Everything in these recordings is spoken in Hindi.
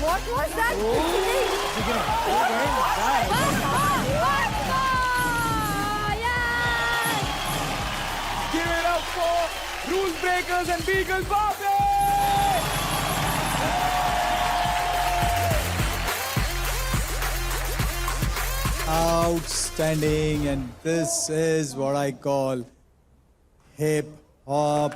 What was that? Give it up for Rules Breakers and Beagles Bobby! Outstanding, and this is what I call hip hop.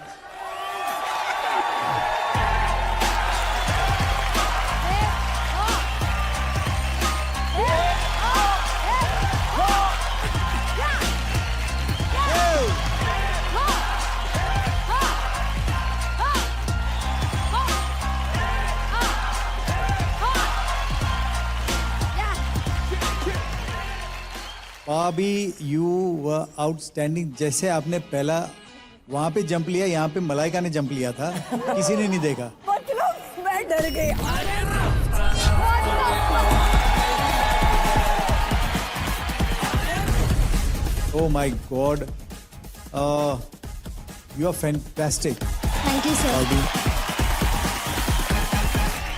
Bobby, you were outstanding. जैसे आपने पहला वहाँ पे जंप लिया, यहाँ पे मलाइका ने जंप लिया था, किसी ने नहीं देखा. मतलब मैं डर गई. Oh my God, you are fantastic. Thank you, sir. Bobby.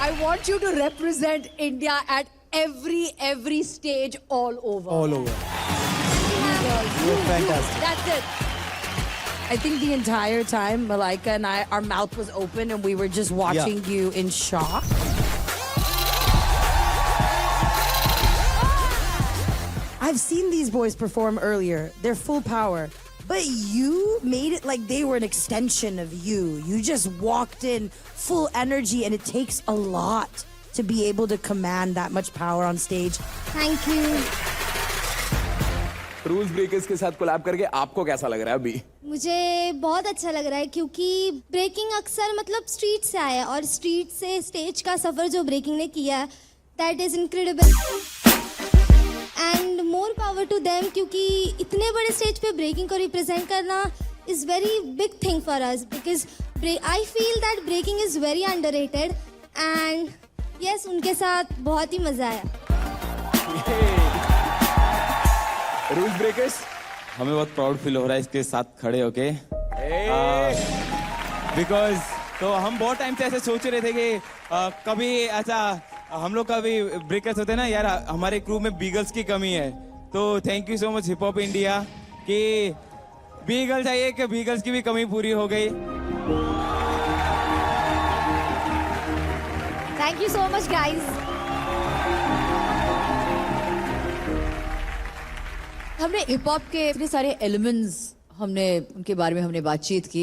I want you to represent India at every stage all over. All over. You're fantastic. That's it. I think the entire time, Malaika and I, our mouth was open and we were just watching you in shock. I've seen these boys perform earlier. They're full power. But you made it like they were an extension of you. You just walked in full energy, and it takes a lot to be able to command that much power on stage. Thank you. Rules breakers के साथ कोलैब करके आपको कैसा लग रहा है अभी? मुझे बहुत अच्छा लग रहा है क्योंकि ब्रेकिंग अक्सर मतलब स्ट्रीट से आया है और स्ट्रीट से स्टेज का सफर जो ब्रेकिंग ने किया है, that is incredible and more power to them क्योंकि इतने बड़े स्टेज पे ब्रेकिंग को रिप्रेजेंट करना is very big thing for us because I feel that breaking is very underrated and yes उनके साथ बहुत ही मजा आया. रूल्स ब्रेकर्स, हमें बहुत प्राउड फील हो रहा है इसके साथ खड़े होके, बिकॉज तो हम बहुत टाइम से ऐसे सोच रहे थे कि कभी ऐसा हम लोग का भी ब्रेकर्स होते हैं ना यार, हमारे क्रू में बीगल्स की कमी है. तो thank you so much hip hop India कि बीगल्स चाहिए कि बीगल्स की भी कमी पूरी हो गई. Thank you so much guys. हमने हिप हॉप के इतने सारे एलिमेंट्स हमने उनके बारे में हमने बातचीत की.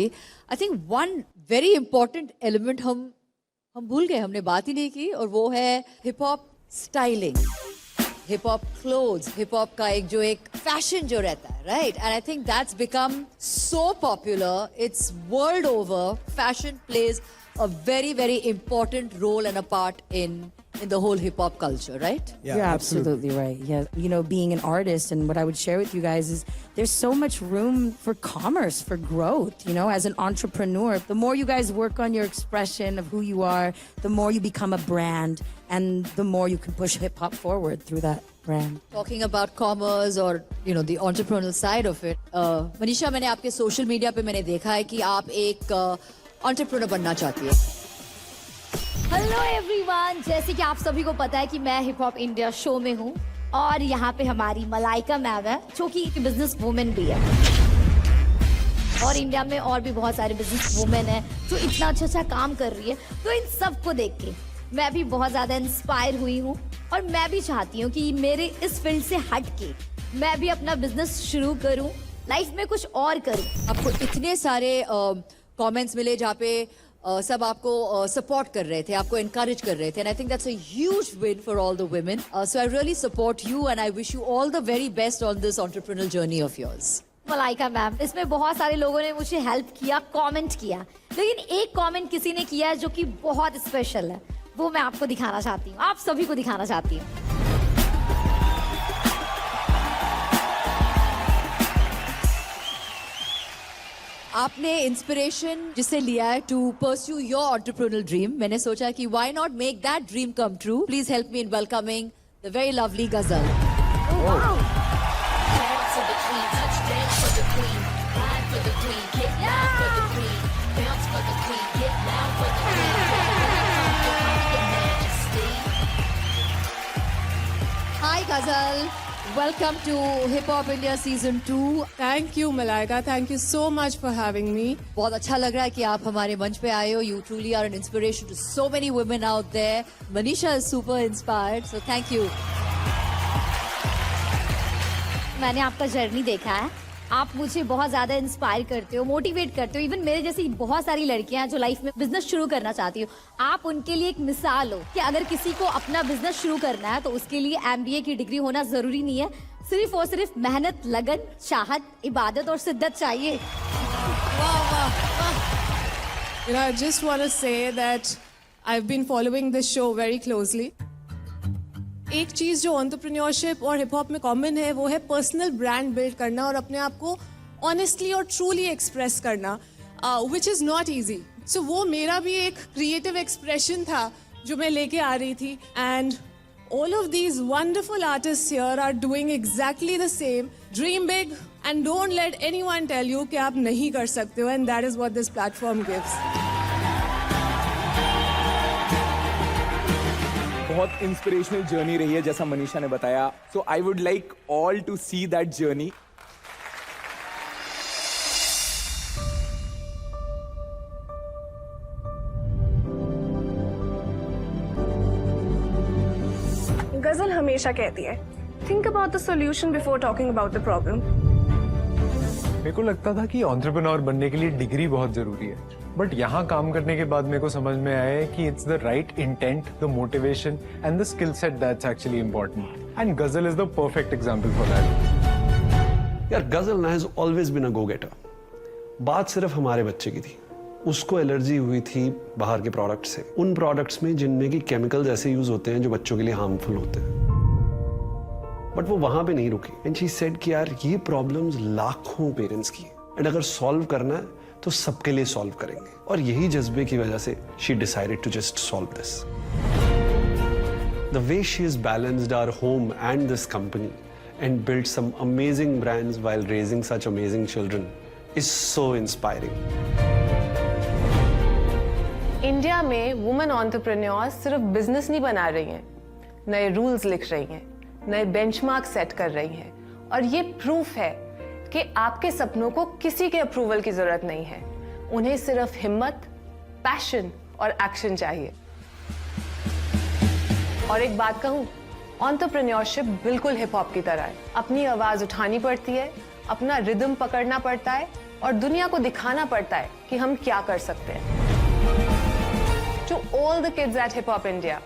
I think one very important element हम भूल गए, हमने बात ही नहीं की, और वो है hip hop styling, hip hop clothes, hip hop का एक फैशन जो रहता है, right? And I think that's become so popular. It's world over. Fashion plays a very important role and a part in the whole hip hop culture, right? You're absolutely right. Yeah, you know, being an artist, and what I would share with you guys is there's so much room for commerce, for growth. You know, as an entrepreneur, the more you guys work on your expression of who you are, the more you become a brand, and the more you can push hip hop forward through that brand. Talking about commerce or you know the entrepreneurial side of it, Manisha, मैंने आपके सोशल मीडिया पे मैंने देखा है कि आप एक एंटरप्रेन्योर बनना चाहती है. हेलो एवरीवन, जैसे कि आप सभी को पता है कि मैं हिप हॉप इंडिया शो में हूँ और यहाँ पे हमारी मलाइका मैम है जो कि बिजनेस वुमेन भी है और इंडिया में और भी बहुत सारे बिजनेस वुमेन है जो इतना अच्छा काम कर रही है. तो इन सब को देख के मैं भी बहुत ज्यादा इंस्पायर हुई हूँ और मैं भी चाहती हूँ कि मेरे इस फील्ड से हट के मैं भी अपना बिजनेस शुरू करूँ, लाइफ में कुछ और करूँ. आपको इतने सारे कमेंट्स मिले जहाँ पे सब आपको सपोर्ट कर रहे थे, आपको एनकरेज कर रहे थे, and I think that's a huge win for all the women. So I really support you and I wish you all the very best on this entrepreneurial journey of yours. Malaika ma'am, इसमें बहुत सारे लोगों ने मुझे हेल्प किया, कमेंट किया, लेकिन एक कमेंट किसी ने किया है जो कि बहुत स्पेशल है, वो मैं आपको दिखाना चाहती हूँ, आप सभी को दिखाना चाहती हूँ. आपने इंस्पिरेशन जिससे लिया है to pursue your entrepreneurial dream, मैंने सोचा कि why not make that dream come true. Please help me in welcoming the very lovely Ghazal. Ghazal. Welcome to Hip Hop India Season 2. Thank you, Malaika. Thank you so much for having me. बहुत अच्छा लग रहा है कि आप हमारे मंच पे आए हो. You truly are an inspiration to so many women out there. Manisha is super inspired, so thank you. मैंने आपका जर्नी देखा है. आप मुझे बहुत ज्यादा इंस्पायर करते हो, मोटिवेट करते हो. इवन मेरे जैसी बहुत सारी लड़कियां हैं जो लाइफ में बिजनेस शुरू करना चाहती हो. आप उनके लिए एक मिसाल हो कि अगर किसी को अपना बिजनेस शुरू करना है तो उसके लिए MBA की डिग्री होना जरूरी नहीं है. सिर्फ और सिर्फ मेहनत, लगन, चाहत, इबादत और शिद्दत चाहिए. You know, I just want to say that I've been following this show very closely. एक चीज जो एंटरप्रेन्योरशिप और हिप हॉप में कॉमन है वो है पर्सनल ब्रांड बिल्ड करना और अपने आप को ऑनेस्टली और ट्रूली एक्सप्रेस करना, विच इज नॉट इजी. सो वो मेरा भी एक क्रिएटिव एक्सप्रेशन था जो मैं लेके आ रही थी. And all of these wonderful artists here are doing exactly the same. Dream big and don't let anyone tell you कि आप नहीं कर सकते हो, and that is what this platform gives. बहुत इंस्पिरेशनल जर्नी रही है जैसा मनीषा ने बताया. So I would like all to see that journey. Ghazal हमेशा कहती है, think about the solution before talking about the problem. मेरे को लगता था कि एंटरप्रेन्योर बनने के लिए डिग्री बहुत जरूरी है, बट यहाँ काम करने के बाद मेरे को समझ में आया है कि it's the right intent, the motivation and the skill set that's actually important. And Ghazal is the perfect example for that. यार गजल ना has always been a go getter. बात सिर्फ हमारे बच्चे की थी. उसको एलर्जी हुई थी बाहर के प्रोडक्ट से, उन प्रोडक्ट्स में जिनमें कि केमिकल्स ऐसे यूज होते हैं जो बच्चों के लिए हार्मफुल होते हैं. बट वो वहां पे नहीं रुकी एंड शी सेड कि यार ये प्रॉब्लम्स लाखों पेरेंट्स की है एंड अगर सॉल्व करना है तो सबके लिए सॉल्व करेंगे. और यही जज्बे की वजह से she decided to just solve this. The way she is balanced our home and this company and build some amazing brands while raising such amazing children is so inspiring. India में वुमेन एंटरप्रेन्योर्स सिर्फ बिजनेस नहीं बना रही हैं, नए रूल्स लिख रही हैं, नए बेंचमार्क सेट कर रही हैं. और ये प्रूफ है कि आपके सपनों को किसी के अप्रूवल की जरूरत नहीं है. उन्हें सिर्फ हिम्मत, पैशन और एक्शन चाहिए. और एक बात कहूं, एंटरप्रेन्योरशिप बिल्कुल हिप हॉप की तरह है. अपनी आवाज उठानी पड़ती है, अपना रिदम पकड़ना पड़ता है और दुनिया को दिखाना पड़ता है कि हम क्या कर सकते हैं. To all the kids at Hip Hop India,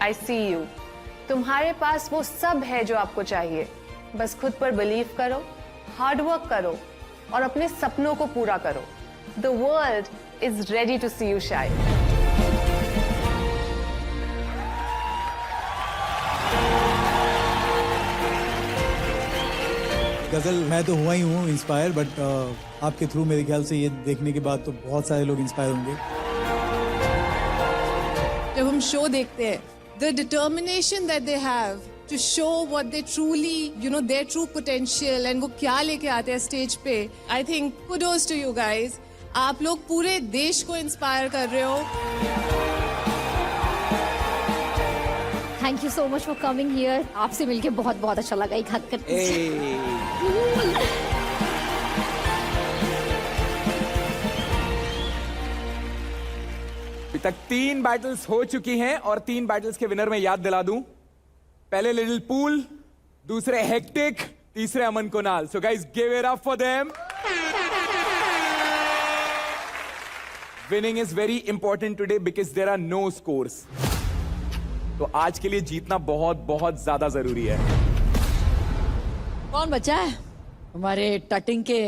I see you. तुम्हारे पास वो सब है जो आपको चाहिए. बस खुद पर बिलीव करो, हार्ड वर्क करो और अपने सपनों को पूरा करो. The world is ready to see you shine. गजल मैं तो हुआ ही हूँ इंस्पायर, बट आपके थ्रू मेरे ख्याल से ये देखने के बाद तो बहुत सारे लोग इंस्पायर होंगे. जब हम शो देखते हैं, the determination that they have to show what they truly, you know, their true potential and वो क्या लेके आते हैं स्टेज पे, I think kudos to you guys. आप लोग पूरे देश को इंस्पायर कर रहे हो. Thank you so much for coming here. आपसे मिलके बहुत बहुत अच्छा लगा. एक हक करते अभी तक 3 बैटल्स हो चुकी हैं और 3 बैटल्स के विनर मैं याद दिला दूं. पहले लिटिल पूल, दूसरे हेक्टिक, तीसरे Aman Kunal. So guys give it up for them. Winning is very important today because there are no scores. तो आज के लिए जीतना बहुत बहुत ज्यादा जरूरी है. कौन बचा है? हमारे टटिंग के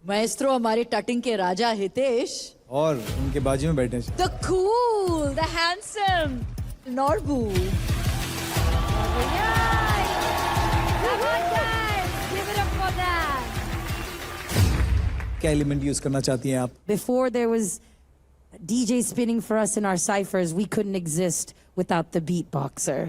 माएस्ट्रो, हमारे टटिंग के राजा हितेश और उनके बाजू में बैठे हैं. The cool, the handsome Norbu. Come on guys, give it up for that. क्या एलिमेंट यूज करना चाहती हैं आप? Before there was DJ spinning for us in our ciphers, we couldn't exist without the beatboxer.